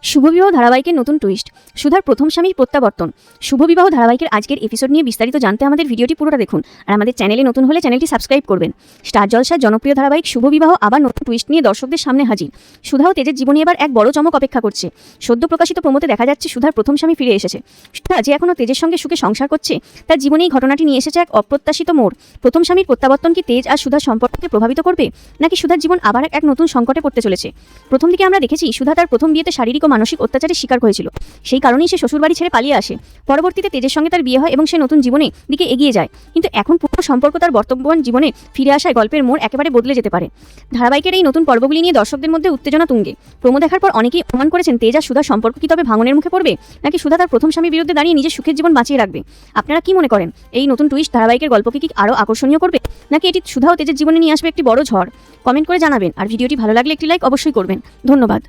শুভবিবাহ ধারাবাহিকের নতুন টুইস্ট, সুধার প্রথম স্বামীর প্রত্যাবর্তন। শুভবিবাহ ধারাবাহিকের আজকের এপিসোড নিয়ে বিস্তারিত জানতে আমাদের ভিডিওটি পুরোটা দেখুন। আর আমাদের চ্যানেলে নতুন হলে চ্যানেলটি সাবস্ক্রাইব করবেন। স্টার জলসার জনপ্রিয় ধারাবাহিক শুভবিবাহ আবার নতুন টুইস্ট নিয়ে দর্শকদের সামনে হাজির। সুধা ও তেজের জীবনে এবার এক বড় চমক অপেক্ষা করছে। সদ্য প্রকাশিত প্রমোতে দেখা যাচ্ছে সুধার প্রথম স্বামী ফিরে এসেছে। সুধা যে এখনও তেজের সঙ্গে সুখে সংসার করছে, তার জীবনে এই ঘটনাটি নিয়ে এসেছে এক অপ্রত্যাশিত মোড়। প্রথম স্বামীর প্রত্যাবর্তন কি তেজ আর সুধার সম্পর্ককে প্রভাবিত করবে, নাকি সুধার জীবন আবার এক নতুন সংকটে পড়তে চলেছে? প্রথম দিকে আমরা দেখেছি সুধা তার প্রথম বিয়েতে শারীরিক ও মানসিক অত্যাচারের শিকার হয়েছিল। সেই কারণেই সে শ্বশুরবাড়ি ছেড়ে পালিয়ে আসে। পরবর্তীতে তেজের সঙ্গে তার বিয়ে হয় এবং সে নতুন জীবনে দিকে এগিয়ে যায়। কিন্তু এখন পুরো সম্পর্ক তার বর্তমান জীবনে ফিরে আসায় গল্পের মোড় একেবারে বদলে যেতে পারে। ধারাবাহিকের এই নতুন পর্বগুলি নিয়ে দর্শকদের মধ্যে উত্তেজনা তুঙ্গে। প্রোমো দেখার পর অনেকেই অনুমান করেছেন তেজ আর সুধার সম্পর্ক কি তবে ভাঙনের মুখে পড়বে, নাকি সুধা তার প্রথম স্বামীর বিরুদ্ধে দাঁড়িয়ে নিজের সুখের জীবন বাঁচিয়ে রাখবে। আপনারা কি মনে করেন, এই নতুন টুইস্ট ধারাবাহিকের গল্পকে কি আরও আকর্ষণীয় করবে, নাকি এটি সুধা ও তেজের জীবনে নিয়ে আসবে একটি বড় ঝড়? কমেন্ট করে জানাবেন। আর ভিডিওটি ভালো লাগলে একটি লাইক অবশ্যই করবেন। ধন্যবাদ।